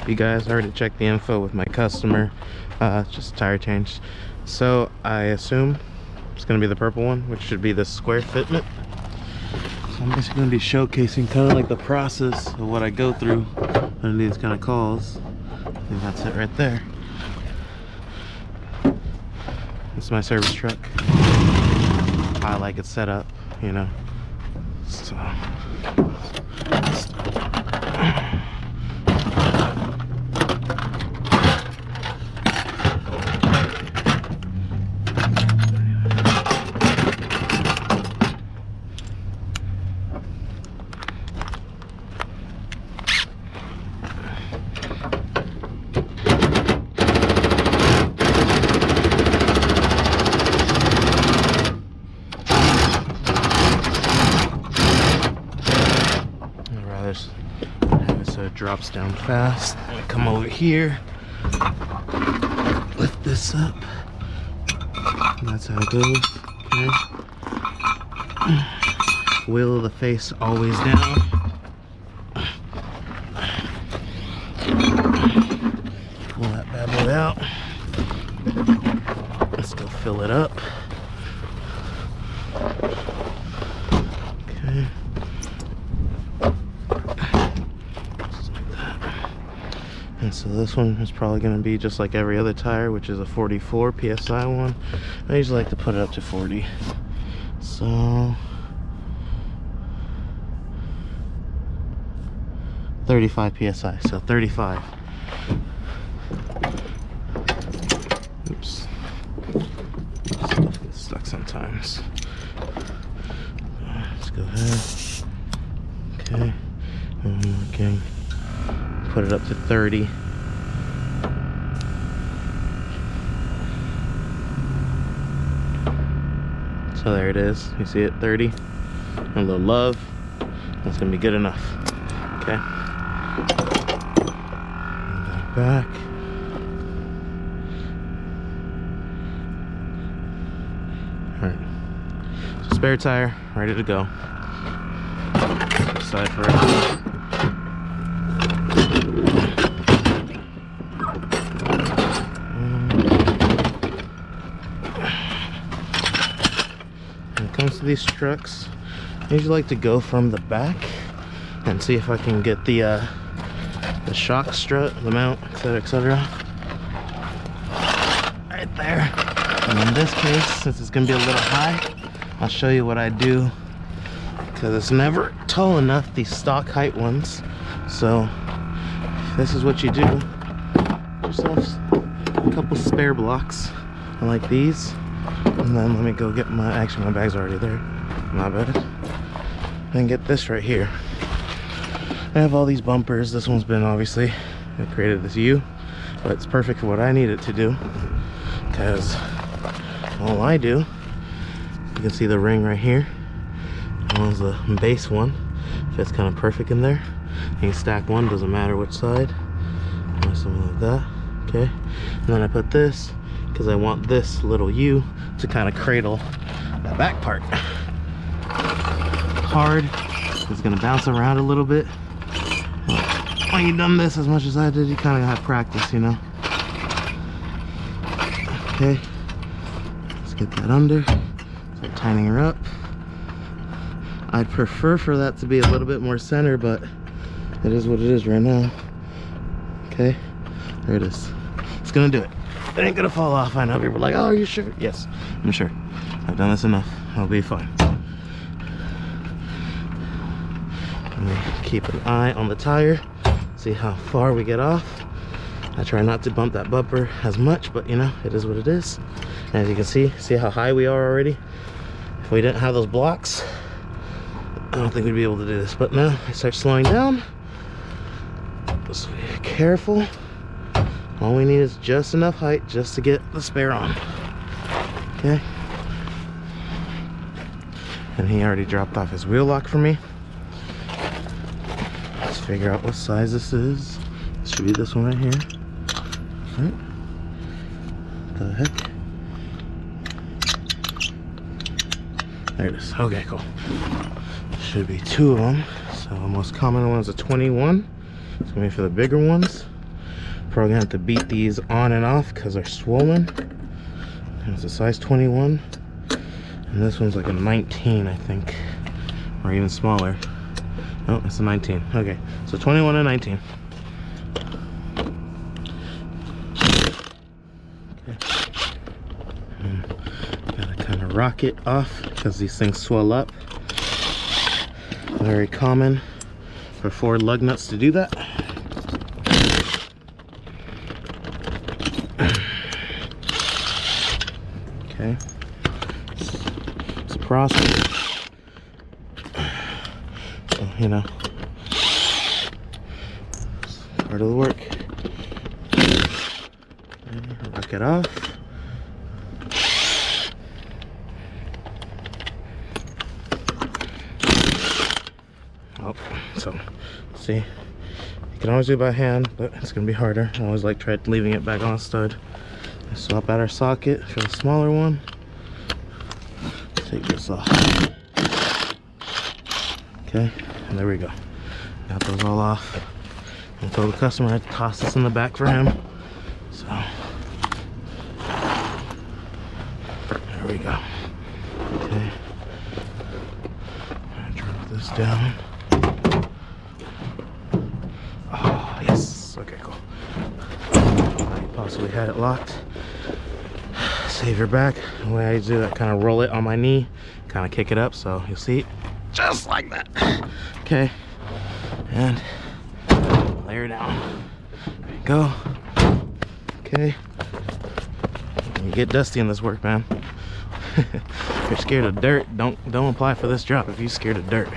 up, you guys? I already checked the info with my customer. Just a tire change. So I assume it's gonna be the purple one, which should be the square fitment. So I'm just gonna be showcasing kind of like the process of what I go through on these kind of calls. I think that's it right there. This is my service truck. I like it set up, you know. So so it drops down fast. I'm gonna come over here, lift this up, and that's how it goes. Okay. Wheel of the face always down. Pull that bad boy out. Let's go fill it up. Okay. And so this one is probably going to be just like every other tire, which is a 44 PSI one. I usually like to put it up to 40. So 35 PSI, so 35. Oops. Stuff gets stuck sometimes. Let's go ahead. Okay. Okay. Put it up to 30. So there it is. You see it, 30. A little love. That's gonna be good enough. Okay. Back. All right. So spare tire, ready to go. Side for it. Comes to these trucks, I usually like to go from the back and see if I can get the shock strut, the mount, etc. Right there. And in this case, since it's gonna be a little high, I'll show you what I do, because it's never tall enough, these stock height ones. So this is what you do. Get yourself a couple spare blocks. I like these. And then let me go get my, actually my bag's already there, my bad. And get this right here. I have all these bumpers. This one's been, obviously, I created this U, but it's perfect for what I need it to do, because all I do, you can see the ring right here. That one's the base one, fits kind of perfect in there. You can stack one, doesn't matter which side, or something like that. Okay, and then I put this because I want this little U to kind of cradle that back part. Hard, it's gonna bounce around a little bit. When you've done this as much as I did, you kind of have practice, you know. Okay, let's get that under. Start tightening her up. I'd prefer for that to be a little bit more center, but it is what it is right now. Okay, there it is. It's gonna do it. It ain't gonna fall off. I know people are like, oh, are you sure? Yes, I'm sure. I've done this enough. I'll be fine. Let me keep an eye on the tire, see how far we get off. I try not to bump that bumper as much, but you know, it is what it is. And as you can see how high we are already. If we didn't have those blocks, I don't think we'd be able to do this. But now I start slowing down. So be careful. All we need is just enough height just to get the spare on. Okay. And he already dropped off his wheel lock for me. Let's figure out what size this is. This should be this one right here. Right. What the heck? There it is. Okay, cool. Should be two of them. So the most common one is a 21. It's gonna be for the bigger ones. probably gonna have to beat these on and off because they're swollen. It's a size 21, and this one's like a 19, I think, or even smaller. Oh, it's a 19. Okay, so 21 and 19. Gotta kind of rock it off because these things swell up. Very common for Ford lug nuts to do that. Okay, it's a process. So, you know, it's part of the work. Okay, rock it off. Oh, so see, you can always do it by hand, but it's gonna be harder. I always like leaving it back on a stud. Swap out our socket for the smaller one. Take this off. Okay, and there we go. Got those all off. I told the customer I'd toss this in the back for him. So there we go. Okay, I'm gonna drop this down. Oh yes. Okay, cool. I possibly had it locked. Save your back. The way I do that, kind of roll it on my knee, kind of kick it up, so you'll see it just like that. Okay, and layer down. There you go. Okay, you get dusty in this work, man. If you're scared of dirt, don't apply for this job if you're scared of dirt.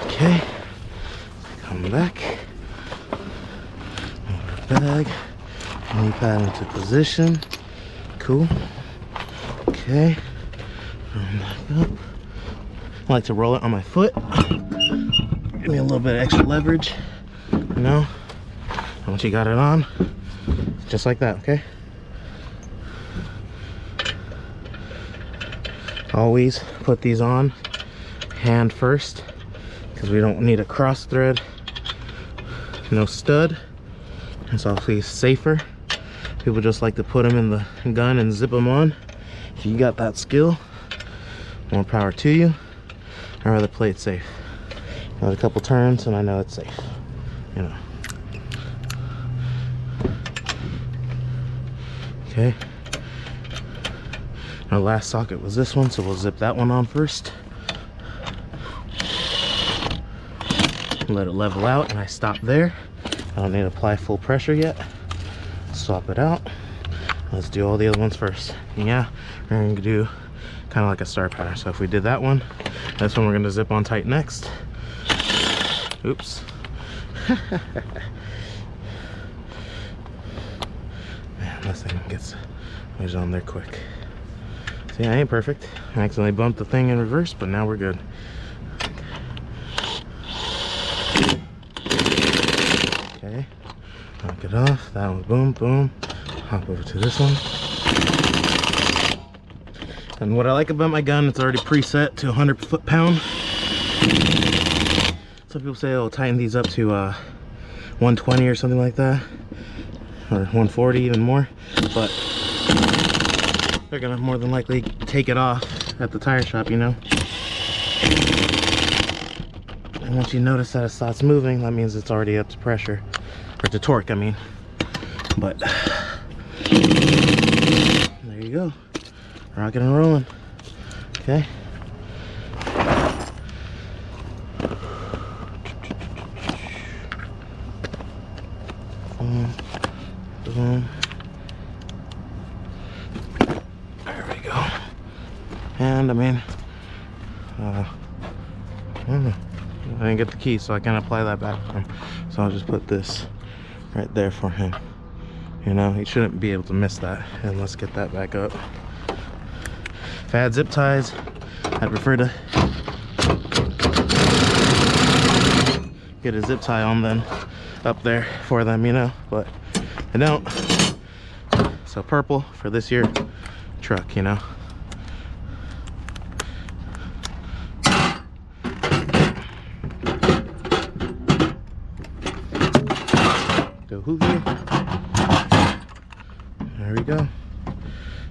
Okay, come back. Bag. Knee pad into position. Cool. Okay. Back up. I like to roll it on my foot. Give me a little bit of extra leverage. You know? Once you got it on, just like that, okay? Always put these on hand first because we don't need a cross thread. No stud. It's obviously safer. People just like to put them in the gun and zip them on. If you got that skill, more power to you. I'd rather play it safe. Got a couple turns and I know it's safe. You know. Okay. Our last socket was this one, so we'll zip that one on first. Let it level out and I stop there. I don't need to apply full pressure yet. Swap it out. Let's do all the other ones first. Yeah, we're going to do kind of like a star pattern. So if we did that one, this one we're going to zip on tight next. Oops. Man, this thing gets on there quick. See, I ain't perfect. I accidentally bumped the thing in reverse, but now we're good. Okay, knock it off. That one, boom, boom. Hop over to this one. And what I like about my gun, it's already preset to 100 foot-pound. Some people say, oh, tighten these up to 120 or something like that, or 140, even more. But they're gonna more than likely take it off at the tire shop, you know. And once you notice that it starts moving, that means it's already up to pressure, or to torque, I mean. But there you go, rocking and rolling. Okay. Boom, boom. There we go. And I mean, I didn't get the key, so I can't apply that back for him. So I'll just put this right there for him. You know, he shouldn't be able to miss that. And let's get that back up. If I had zip ties, I'd prefer to get a zip tie on then up there for them, you know, but I don't. So purple for this year truck, you know. go hoovy. There we go.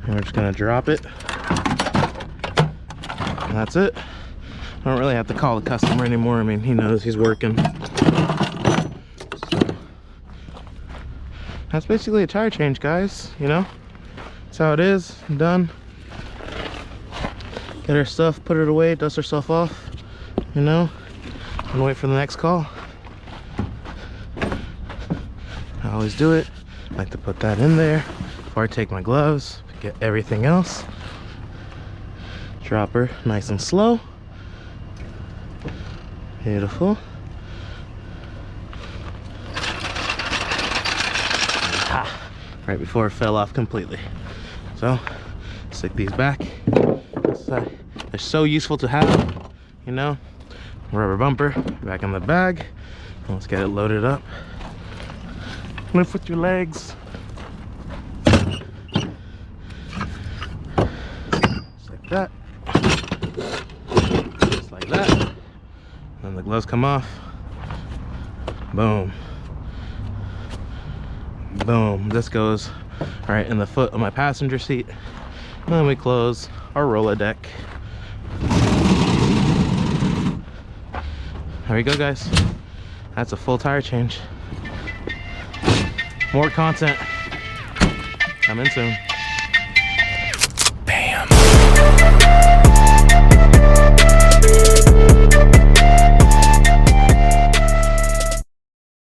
And we're just gonna drop it. And that's it. I don't really have to call the customer anymore. I mean, he knows he's working. So that's basically a tire change, guys, you know? That's how it is. Done. Get our stuff, put it away, dust ourselves off, you know, and wait for the next call. I always do it. I like to put that in there before I take my gloves, get everything else. Drop her nice and slow. Beautiful. Ha! Right before it fell off completely. So, stick these back. They're so useful to have, you know. Rubber bumper back in the bag. Let's get it loaded up. Lift with your legs. Just like that. Just like that. Then the gloves come off. Boom. Boom. This goes right in the foot of my passenger seat. And then we close our Rolodeck. There we go, guys. That's a full tire change. More content coming soon. Bam.